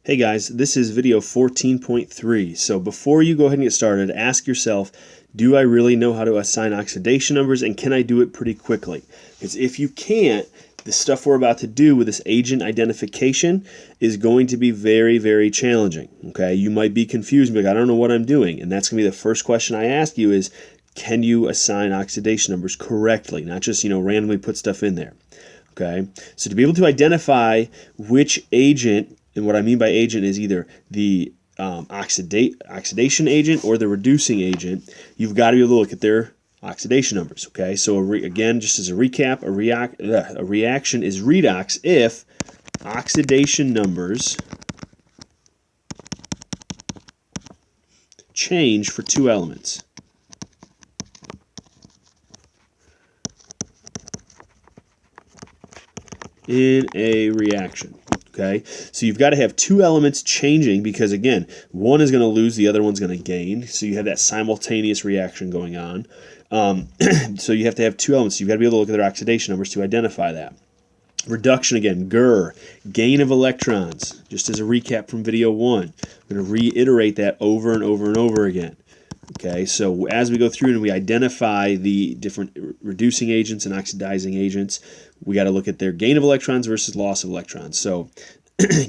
Hey guys, this is video 14.3. So before you go ahead and get started, ask yourself, do I really know how to assign oxidation numbers, and can I do it pretty quickly? Because if you can't, the stuff we're about to do with this agent identification is going to be very, very challenging. Okay, you might be confused, like, I don't know what I'm doing. And that's going to be the first question I ask you is, can you assign oxidation numbers correctly? Not just, randomly put stuff in there. Okay, so to be able to identify which agent, and what I mean by agent is either the oxidation agent or the reducing agent, you've got to be able to look at their oxidation numbers. Okay, so again, just as a recap, a reaction is redox if oxidation numbers change for two elements. In a reaction. Okay, so you've got to have two elements changing because, again, one is going to lose, the other one's going to gain. So you have that simultaneous reaction going on. So you have to have two elements. You've got to be able to look at their oxidation numbers to identify that. Reduction, again, gain of electrons. Just as a recap from video 1, I'm going to reiterate that over and over and over again. Okay, so as we go through and we identify the different reducing agents and oxidizing agents, we got to look at their gain of electrons versus loss of electrons. So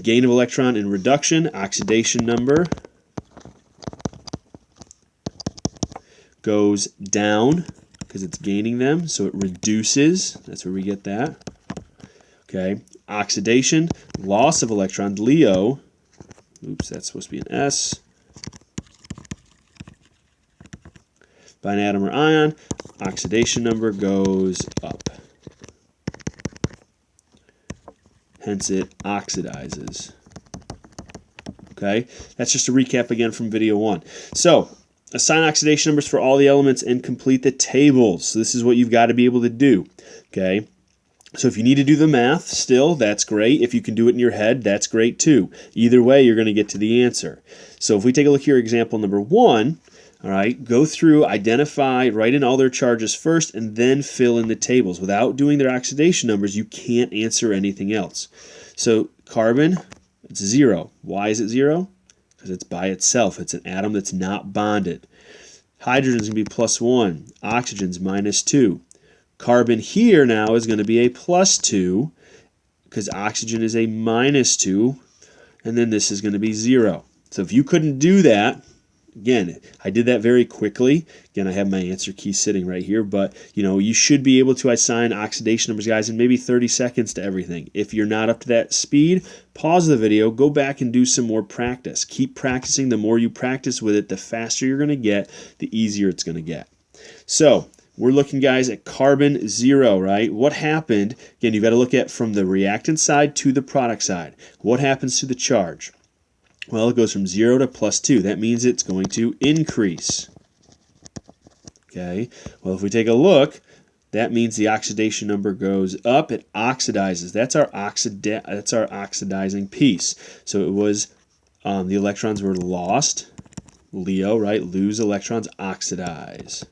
gain of electron in reduction, oxidation number goes down because it's gaining them, so it reduces. That's where we get that. Okay, oxidation, loss of electrons, Leo. Oops, that's supposed to be an S. By an atom or ion, oxidation number goes up. Hence it oxidizes. Okay, that's just a recap again from video 1. So, assign oxidation numbers for all the elements and complete the tables. So this is what you've got to be able to do. Okay, so if you need to do the math still, that's great. If you can do it in your head, that's great too. Either way, you're going to get to the answer. So if we take a look here, example number 1, all right, go through, identify, write in all their charges first, and then fill in the tables. Without doing their oxidation numbers, you can't answer anything else. So carbon, it's 0. Why is it 0? Because it's by itself. It's an atom that's not bonded. Hydrogen is going to be +1. Oxygen's -2. Carbon here now is going to be a +2 because oxygen is a -2. And then this is going to be 0. So if you couldn't do that, again, I did that very quickly. Again, I have my answer key sitting right here, but you should be able to assign oxidation numbers, guys, in maybe 30 seconds to everything. If you're not up to that speed, pause the video, go back and do some more practice. Keep practicing. The more you practice with it, the faster you're going to get, the easier it's going to get. So, we're looking, guys, at carbon 0, right? What happened? Again, you've got to look at from the reactant side to the product side. What happens to the charge? Well, it goes from 0 to +2. That means it's going to increase. Okay. Well, if we take a look, that means the oxidation number goes up. It oxidizes. That's our oxidizing piece. So it was the electrons were lost. Leo, right? Lose electrons, oxidize.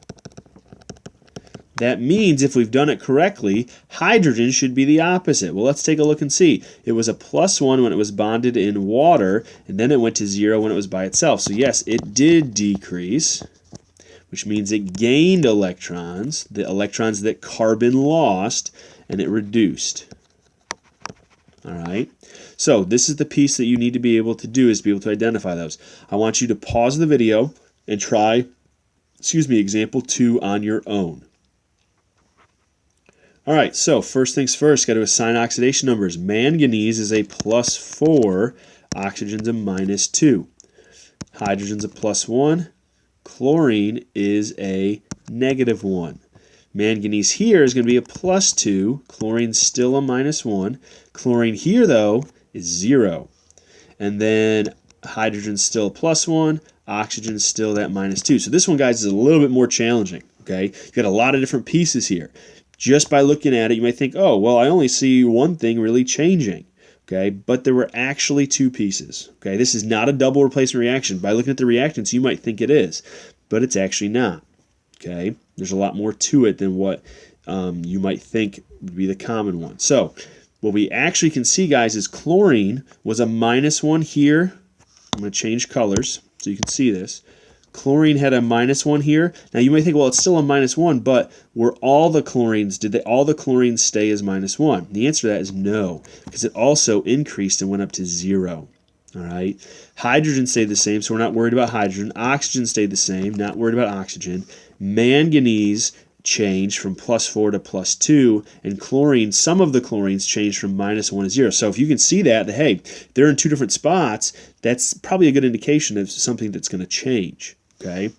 That means if we've done it correctly, hydrogen should be the opposite. Well, let's take a look and see. It was a +1 when it was bonded in water, and then it went to 0 when it was by itself. So yes, it did decrease, which means it gained electrons, the electrons that carbon lost, and it reduced. All right. So this is the piece that you need to be able to do, is be able to identify those. I want you to pause the video and try, example 2 on your own. All right, so first things first, got to assign oxidation numbers. Manganese is a +4, oxygen's a -2. Hydrogen's a +1, chlorine is a -1. Manganese here is going to be a +2, chlorine's still a -1. Chlorine here, though, is 0. And then hydrogen's still a +1, oxygen's still that -2. So this one, guys, is a little bit more challenging, okay? You've got a lot of different pieces here. Just by looking at it, you might think, oh, well, I only see one thing really changing, okay? But there were actually two pieces, okay? This is not a double replacement reaction. By looking at the reactants, you might think it is, but it's actually not, okay? There's a lot more to it than what you might think would be the common one. So what we actually can see, guys, is chlorine was a -1 here. I'm going to change colors so you can see this. Chlorine had a -1 here. Now you may think, well, it's still a -1, but were all the chlorines, did all the chlorines stay as -1? The answer to that is no, because it also increased and went up to 0. All right. Hydrogen stayed the same, so we're not worried about hydrogen. Oxygen stayed the same, not worried about oxygen. Manganese changed from +4 to +2, and chlorine, some of the chlorines changed from -1 to 0. So if you can see that, hey, they're in two different spots, that's probably a good indication of something that's going to change. Okay,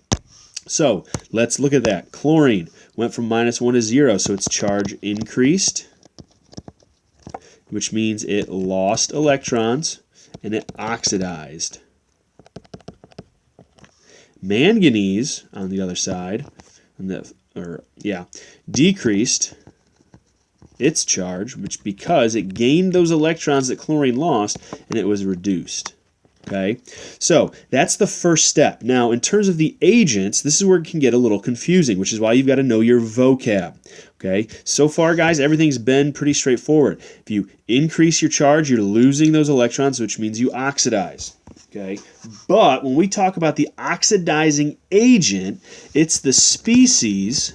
so let's look at that. Chlorine went from -1 to 0, so its charge increased, which means it lost electrons and it oxidized. Manganese, on the other side, decreased its charge, which because it gained those electrons that chlorine lost, and it was reduced. Okay, so that's the first step. Now, in terms of the agents, this is where it can get a little confusing, which is why you've got to know your vocab. Okay, so far, guys, everything's been pretty straightforward. If you increase your charge, you're losing those electrons, which means you oxidize. Okay, but when we talk about the oxidizing agent, it's the species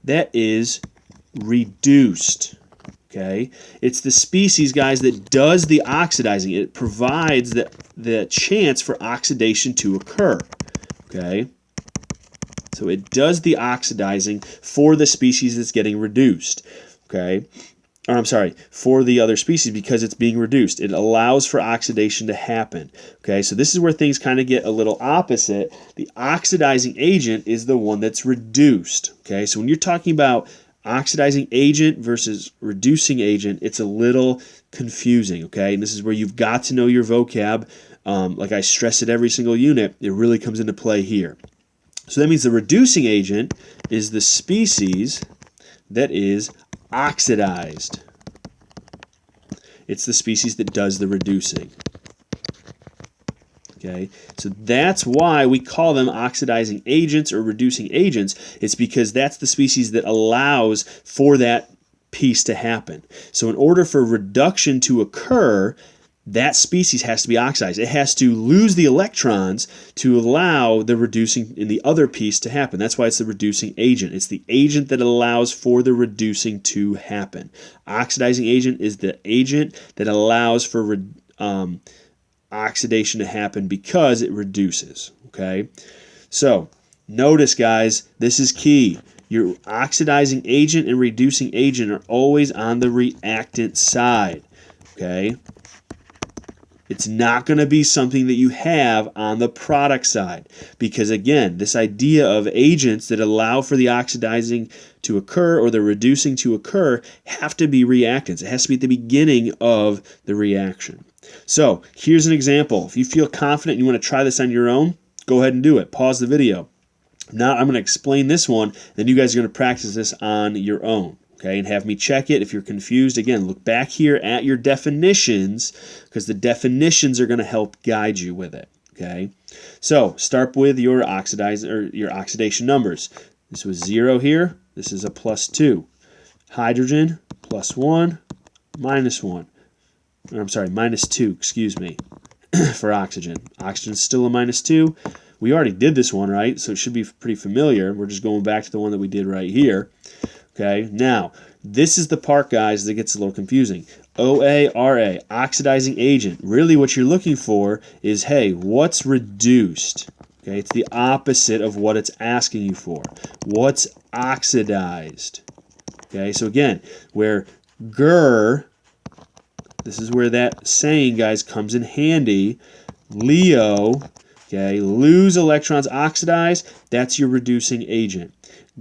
that is reduced. Okay, it's the species, guys, that does the oxidizing. It provides the chance for oxidation to occur. Okay, so it does the oxidizing for the species that's getting reduced. Okay, or I'm sorry, for the other species because it's being reduced. It allows for oxidation to happen. Okay, so this is where things kind of get a little opposite. The oxidizing agent is the one that's reduced. Okay, so when you're talking about oxidizing agent versus reducing agent, it's a little confusing, okay? And this is where you've got to know your vocab. Like I stress at every single unit, it really comes into play here. So that means the reducing agent is the species that is oxidized. It's the species that does the reducing. Okay, so that's why we call them oxidizing agents or reducing agents. It's because that's the species that allows for that piece to happen. So in order for reduction to occur, that species has to be oxidized. It has to lose the electrons to allow the reducing in the other piece to happen. That's why it's the reducing agent. It's the agent that allows for the reducing to happen. Oxidizing agent is the agent that allows for oxidation to happen because it reduces. Okay, so notice, guys, this is key. Your oxidizing agent and reducing agent are always on the reactant side. Okay, it's not going to be something that you have on the product side because, again, this idea of agents that allow for the oxidizing to occur or the reducing to occur have to be reactants. It has to be at the beginning of the reaction. So here's an example. If you feel confident and you want to try this on your own, go ahead and do it. Pause the video. Now I'm going to explain this one, then you guys are going to practice this on your own. Okay, and have me check it. If you're confused, again, look back here at your definitions because the definitions are going to help guide you with it. Okay, so start with your oxidation numbers. This was 0 here. This is a +2. Hydrogen +1, -1. I'm sorry, -2. Excuse me. For oxygen. Oxygen's still a -2. We already did this one, right? So it should be pretty familiar. We're just going back to the one that we did right here. Okay, now, this is the part, guys, that gets a little confusing. OA, oxidizing agent. Really what you're looking for is, hey, what's reduced? Okay, it's the opposite of what it's asking you for. What's oxidized? Okay, so again, where GER, this is where that saying, guys, comes in handy. LEO, okay, lose electrons, oxidize, that's your reducing agent.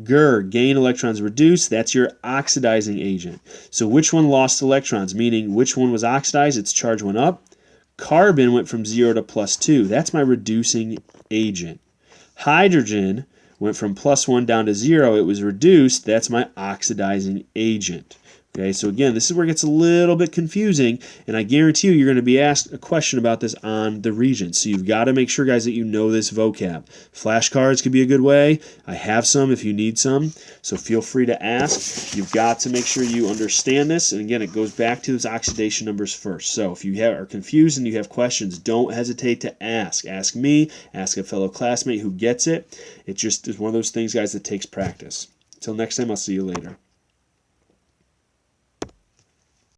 GER, gain electrons, reduce, that's your oxidizing agent. So which one lost electrons, meaning which one was oxidized, its charge went up. Carbon went from 0 to +2, that's my reducing agent. Hydrogen went from +1 down to 0, it was reduced, that's my oxidizing agent. Okay, so again, this is where it gets a little bit confusing, and I guarantee you're going to be asked a question about this on the Regents. So you've got to make sure, guys, that you know this vocab. Flashcards could be a good way. I have some if you need some, so feel free to ask. You've got to make sure you understand this, and again, it goes back to those oxidation numbers first. So if you are confused and you have questions, don't hesitate to ask. Ask me, ask a fellow classmate who gets it. It just is one of those things, guys, that takes practice. Until next time, I'll see you later.